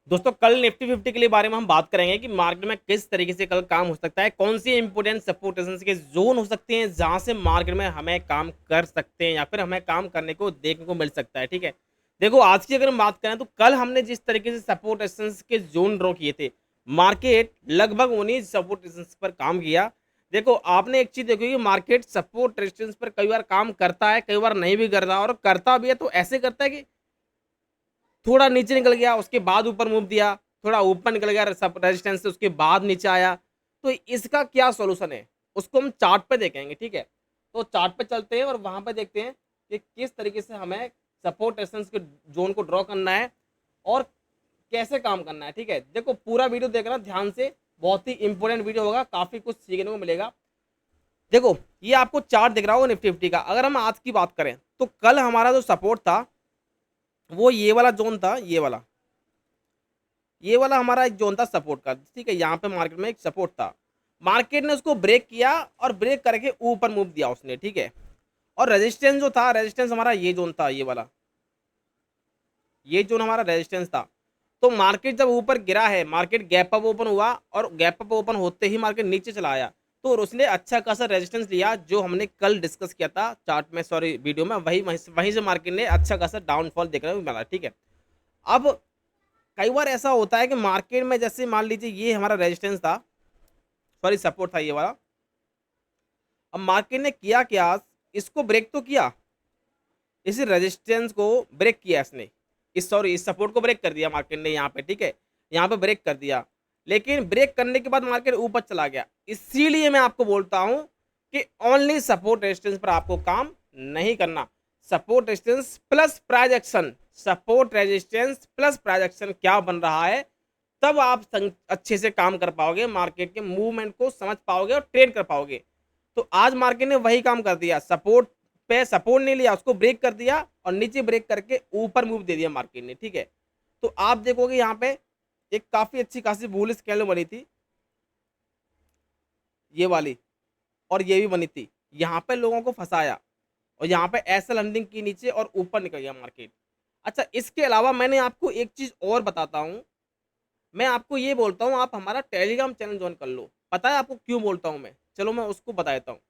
दोस्तों कल निफ्टी 50 के लिए बारे में हम बात करेंगे कि मार्केट में किस तरीके से कल काम हो सकता है, कौन सी इंपोर्टेंट सपोर्ट रेजिस्टेंस के जोन हो सकते हैं जहां से मार्केट में हमें काम कर सकते हैं या फिर हमें काम करने को देखने को मिल सकता है। ठीक है, देखो आज की अगर हम बात करें तो कल हमने जिस तरीके से सपोर्ट रेजिस्टेंस के जोन ड्रॉ किए थे, मार्केट लगभग उन्हीं सपोर्ट रेजिस्टेंस पर काम किया। देखो आपने एक चीज देखो कि मार्केट सपोर्ट रेजिस्टेंस पर कई बार काम करता है, कई बार नहीं भी करता, और करता भी है तो ऐसे करता है कि थोड़ा नीचे निकल गया, उसके बाद ऊपर मूव दिया, थोड़ा ऊपर निकल गया रेजिस्टेंस से, उसके बाद नीचे आया। तो इसका क्या सॉल्यूशन है, उसको हम चार्ट पे देखेंगे। ठीक है, तो चार्ट पे चलते हैं और वहां पे देखते हैं कि किस तरीके से हमें सपोर्ट रेजिस्टेंस के जोन को ड्रॉ करना है और कैसे काम करना है। ठीक है, देखो पूरा वीडियो देखना ध्यान से, बहुत ही इंपॉर्टेंट वीडियो होगा, काफी कुछ सीखने को मिलेगा। देखो ये आपको चार्ट दिख रहा होगा निफ्टी 50 का। अगर हम आज की बात करें तो कल हमारा जो सपोर्ट था वो ये वाला जोन था, ये वाला हमारा एक जोन था सपोर्ट का। ठीक है, यहाँ पे मार्केट में एक सपोर्ट था, मार्केट ने उसको ब्रेक किया और ब्रेक करके ऊपर मूव दिया उसने। ठीक है, और रेजिस्टेंस जो था, रेजिस्टेंस हमारा ये जोन था, ये वाला, ये जोन हमारा रेजिस्टेंस था। तो मार्केट जब ऊपर गिरा है, मार्केट गैप अप ओपन हुआ और गैप अप ओपन होते ही मार्केट नीचे चला आया, तो उसने अच्छा खासा रेजिस्टेंस लिया जो हमने कल डिस्कस किया था चार्ट में, सॉरी वीडियो में, वहीं से मार्केट ने अच्छा खासा डाउनफॉल देखने को मिला। ठीक है, अब कई बार ऐसा होता है कि मार्केट में जैसे मान लीजिए ये हमारा रेजिस्टेंस था, सॉरी सपोर्ट था ये वाला, अब मार्केट ने किया क्या, इसको ब्रेक तो किया, इस रेजिस्टेंस को ब्रेक किया इसने, इस सपोर्ट को ब्रेक कर दिया मार्केट ने यहाँ पे। ठीक है, यहाँ पे ब्रेक कर दिया, लेकिन ब्रेक करने के बाद मार्केट ऊपर चला गया। इसीलिए मैं आपको बोलता हूं कि ओनली सपोर्ट रेजिस्टेंस पर आपको काम नहीं करना। Support resistance plus price action, support resistance plus price action क्या बन रहा है, तब आप अच्छे से काम कर पाओगे, मार्केट के मूवमेंट को समझ पाओगे और ट्रेड कर पाओगे। तो आज मार्केट ने वही काम कर दिया, सपोर्ट पे सपोर्ट नहीं लिया, उसको ब्रेक कर दिया और नीचे ब्रेक करके ऊपर मूव दे दिया मार्केट ने। ठीक है, तो आप देखोगे यहाँ पे एक काफी अच्छी खासी बुलिश कैंडल बनी थी, ये वाली, और ये भी बनी थी, यहाँ पे लोगों को फंसाया और यहाँ पे ऐसा लैंडिंग की नीचे और ऊपर निकल गया मार्केट। अच्छा, इसके अलावा मैंने आपको एक चीज और बताता हूँ, मैं आपको ये बोलता हूँ आप हमारा टेलीग्राम चैनल ज्वाइन कर लो। पता है आपको क्यों बोलता हूँ मैं, चलो मैं उसको बता देता हूँ।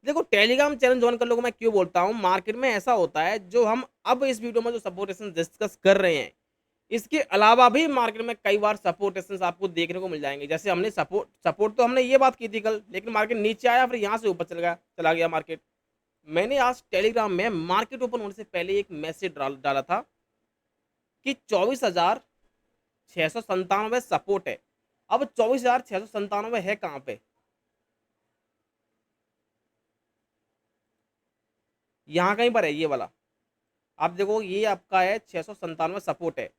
देखो टेलीग्राम चैनल ज्वाइन कर लोगे, मैं क्यों बोलता हूँ, मार्केट में ऐसा होता है जो हम अब इस वीडियो में जो सपोर्टेशन डिस्कस कर रहे हैं, इसके अलावा भी मार्केट में कई बार सपोर्टेशन आपको देखने को मिल जाएंगे। जैसे हमने सपोर्ट सपोर्ट तो हमने ये बात की थी कल, लेकिन मार्केट नीचे आया, फिर यहाँ से ऊपर चला गया मार्केट। मैंने आज टेलीग्राम में मार्केट ओपन होने से पहले एक मैसेज डाला था कि 24,697 सपोर्ट है। अब 24,697 है कहाँ पे, यहाँ कहीं पर है, ये वाला आप देखो, ये आपका है 697 सपोर्ट है।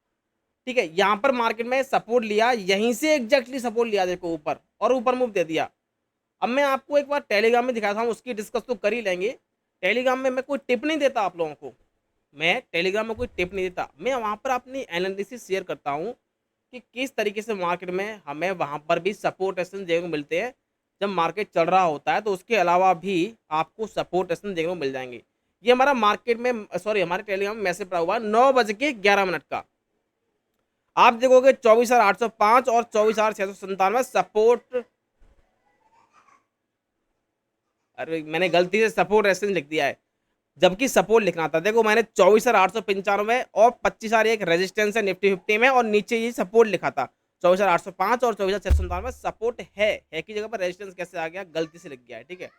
ठीक है, यहाँ पर मार्केट में सपोर्ट लिया, यहीं से एग्जैक्टली सपोर्ट लिया, देखो ऊपर, और ऊपर मूव दे दिया। अब मैं आपको एक बार टेलीग्राम में दिखाता हूँ, उसकी डिस्कस तो कर ही लेंगे। टेलीग्राम में मैं कोई टिप नहीं देता आप लोगों को, मैं टेलीग्राम में कोई टिप नहीं देता, मैं वहाँ पर अपनी एनालिसिस शेयर करता हूँ कि किस तरीके से मार्केट में हमें वहाँ पर भी सपोर्ट एसन देखने को मिलते हैं। जब मार्केट चल रहा होता है तो उसके अलावा भी आपको सपोर्ट एसन देखने को मिल जाएंगे। ये हमारा मार्केट में, सॉरी हमारे टेलीग्राम में मैसेज पड़ा हुआ है 9 बज के 11 मिनट का। आप देखोगे 24,805 और 24,697 सपोर्ट, अरे मैंने गलती से सपोर्ट रेजिस्टेंस लिख दिया है, जबकि सपोर्ट लिखना था। देखो मैंने 24,895 और 25,000 एक रेजिस्टेंस है निफ्टी 50 में, और नीचे ये सपोर्ट लिखा था 24,805 और 24,697 सपोर्ट है की जगह पर रेजिस्टेंस कैसे आ गया, गलती से लिख गया है। ठीक है,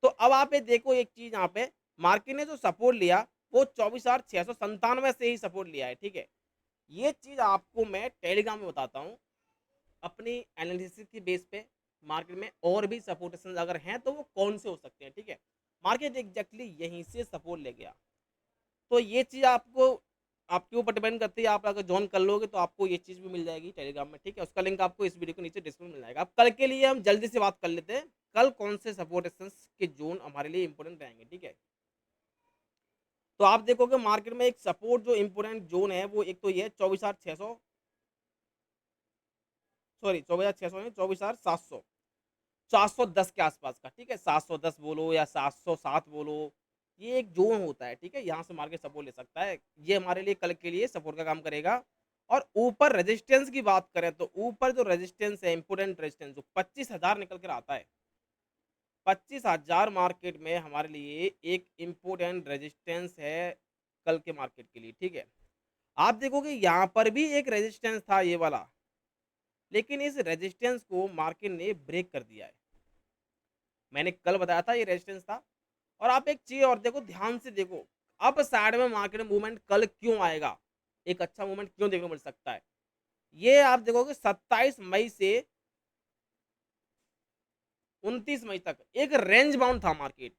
तो अब आप ये देखो एक चीज, यहाँ पे मार्केट ने जो सपोर्ट लिया वो 24,697 से ही सपोर्ट लिया है। ठीक है, ये चीज आपको मैं टेलीग्राम में बताता हूँ अपनी एनालिसिस की बेस पे, मार्केट में और भी सपोर्टेशन अगर हैं तो वो कौन से हो सकते हैं। ठीक है, मार्केट एग्जैक्टली यहीं से सपोर्ट ले गया। तो ये चीज़ आपको, आपके ऊपर डिपेंड करती है, आप अगर ज्वाइन कर लोगे तो आपको ये चीज़ भी मिल जाएगी टेलीग्राम में। ठीक है, उसका लिंक आपको इस वीडियो के नीचे डिस्क्रिप्शन में मिल जाएगा। अब कल के लिए हम जल्दी से बात कर लेते हैं, कल कौन से सपोर्टेशन के जोन हमारे लिए इंपॉर्टेंट रहेंगे। ठीक है, तो आप देखोगे मार्केट में एक सपोर्ट जो इंपॉर्टेंट जोन है वो एक तो ये 24,600, सॉरी 24,600 नहीं, 24,700, 710 के आसपास का। ठीक है, 710 बोलो या 707 बोलो, ये एक जोन होता है। ठीक है, यहाँ से मार्केट सपोर्ट ले सकता है, ये हमारे लिए कल के लिए सपोर्ट का काम करेगा। और ऊपर रेजिस्टेंस की बात करें तो ऊपर जो रेजिस्टेंस है, इम्पोर्टेंट रेजिस्टेंस जो 25,000 निकल कर आता है, 25,000 मार्केट में हमारे लिए एक इम्पोर्टेंट रेजिस्टेंस है कल के मार्केट के लिए, ठीक है। आप देखोगे यहाँ पर भी एक रेजिस्टेंस था ये वाला, लेकिन इस रेजिस्टेंस को मार्केट ने ब्रेक कर दिया है। मैंने कल बताया था ये रेजिस्टेंस था। और आप एक चीज़ और देखो, ध्यान से देखो, अप साइड में मार्केट मूवमेंट कल क्यों आएगा, एक अच्छा मूवमेंट क्यों देखने को मिल सकता है। ये आप देखोगे 27 मई से 29 मई तक एक रेंज बाउंड था मार्केट,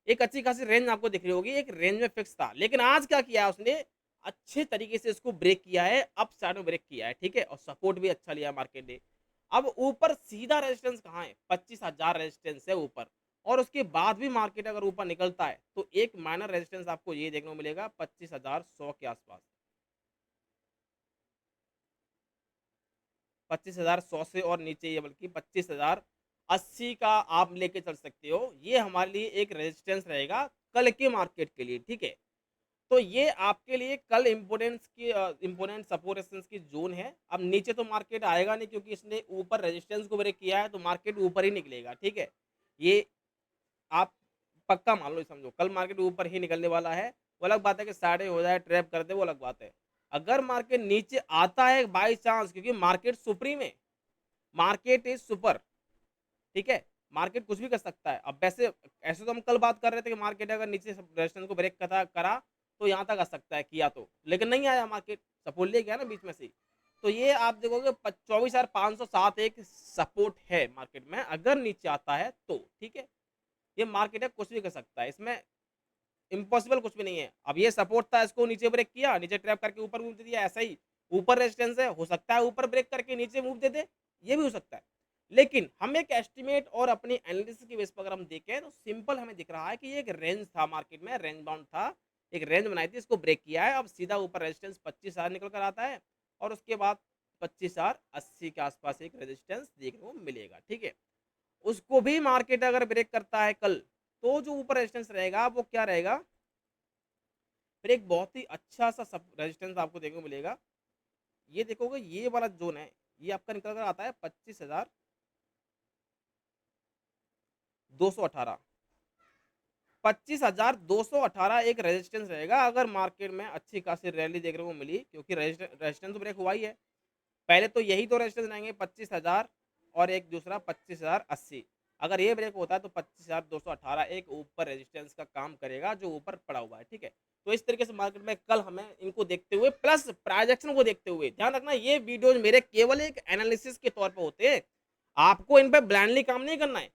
एक अच्छी खासी रेंज आपको दिख रही होगी, एक रेंज में फिक्स था। लेकिन आज क्या किया है उसने, अच्छे तरीके से इसको ब्रेक किया है, अप साइड में ब्रेक किया है, ठीक है, और सपोर्ट भी अच्छा लिया है मार्केट ने। अब ऊपर सीधा रेजिस्टेंस कहाँ है, 25,000 रेजिस्टेंस है ऊपर, और उसके बाद भी मार्केट अगर ऊपर निकलता है तो एक माइनर रेजिस्टेंस आपको ये देखने को मिलेगा 25,100 के आसपास। 25,100 से और नीचे, ये बल्कि 25,080 का आप लेके चल सकते हो। ये हमारे लिए एक रेजिस्टेंस रहेगा कल के मार्केट के लिए, ठीक है। तो ये आपके लिए कल इम्पोर्टेंस की इम्पोर्टेंट सपोर्ट रेजिस्टेंस की जोन है। अब नीचे तो मार्केट आएगा नहीं, क्योंकि इसने ऊपर रेजिस्टेंस को ब्रेक किया है, तो मार्केट ऊपर ही निकलेगा, ठीक है। ये आप पक्का मान लो, समझो कल मार्केट ऊपर ही निकलने वाला है। वो अलग बात है कि साइड हो जाए, ट्रैप कर दे, वो अलग बात है। अगर मार्केट नीचे आता है बाई चांस, क्योंकि मार्केट सुप्रीम है, मार्केट इज सुपर, ठीक है, मार्केट कुछ भी कर सकता है। अब वैसे ऐसे तो हम कल बात कर रहे थे कि मार्केट अगर नीचे रेजिस्टेंस को ब्रेक करा तो यहाँ तक आ सकता है, किया तो, लेकिन नहीं आया, मार्केट सपोर्ट ले गया ना बीच में से। तो ये आप देखोगे 24,507 एक सपोर्ट है मार्केट में, अगर नीचे आता है तो, ठीक है। ये मार्केट है, कुछ भी कर सकता है, इसमें इम्पॉसिबल कुछ भी नहीं है। अब ये सपोर्ट था, इसको नीचे ब्रेक किया, नीचे ट्रैप करके ऊपर मूव दे दिया, ऐसा ही ऊपर रेजिस्टेंस है, हो सकता है ऊपर ब्रेक करके नीचे मूव दे दे, ये भी हो सकता है। लेकिन हम एक एस्टिमेट और अपनी एनालिसिस की बेस पर अगर हम देखें तो सिंपल हमें दिख रहा है कि ये एक रेंज था मार्केट में, रेंज बाउंड था, एक रेंज बनाई थी, इसको ब्रेक किया है। अब सीधा ऊपर रेजिस्टेंस 25,000 निकल कर आता है, और उसके बाद 25,080 के आसपास एक रेजिस्टेंस देखने को मिलेगा, ठीक है। उसको भी मार्केट अगर ब्रेक करता है कल, तो जो ऊपर रेजिस्टेंस रहेगा वो क्या रहेगा, फिर एक बहुत ही अच्छा सा सब रेजिस्टेंस आपको देखने को मिलेगा। ये देखोगे ये वाला जोन है, ये आपका निकल कर आता है 25,218, 25,218 एक रेजिस्टेंस रहेगा अगर मार्केट में अच्छी खासी रैली देखने को मिली, क्योंकि रेजिस्टेंस ब्रेक हुआ ही है। पहले तो यही दो रेजिस्टेंस रहेंगे, 25,000 और एक दूसरा 25,080। अगर ये ब्रेक होता है तो 25,218 एक ऊपर रेजिस्टेंस का काम करेगा जो ऊपर पड़ा हुआ है, ठीक है। तो इस तरीके से मार्केट में कल हमें इनको देखते हुए प्लस प्राइजेक्शन को देखते हुए, ध्यान रखना ये वीडियोज मेरे केवल एक एनालिसिस के तौर पर होते हैं, आपको इन पर ब्लाइंडली काम नहीं करना है।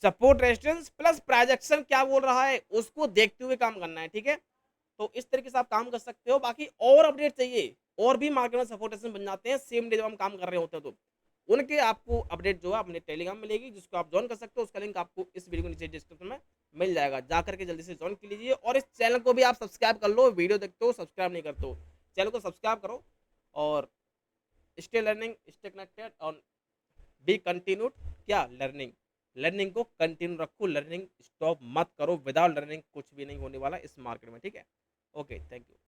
सपोर्ट रेजिस्टेंस प्लस प्राइजेक्शन क्या बोल रहा है उसको देखते हुए काम करना है, ठीक है। तो इस तरीके से आप काम कर सकते हो। बाकी और अपडेट चाहिए, और भी मार्केट में सपोर्ट रेजिस्टेंस बन जाते हैं सेम डे जब हम काम कर रहे होते हैं, तो उनके आपको अपडेट जो है अपने टेलीग्राम मिलेगी, जिसको आप ज्वाइन कर सकते हो। उसका लिंक आपको इस वीडियो के नीचे डिस्क्रिप्शन में मिल जाएगा, जा करके जल्दी से ज्वाइन कर लीजिए। और इस चैनल को भी आप सब्सक्राइब कर लो, वीडियो देखते हो सब्सक्राइब नहीं करते हो, चैनल को सब्सक्राइब करो। और स्टे लर्निंग, स्टे कनेक्टेड और बी कंटिन्यूड, क्या लर्निंग, लर्निंग को कंटिन्यू रखो, लर्निंग स्टॉप मत करो। विदाउट लर्निंग कुछ भी नहीं होने वाला इस मार्केट में, ठीक है। Okay, thank you.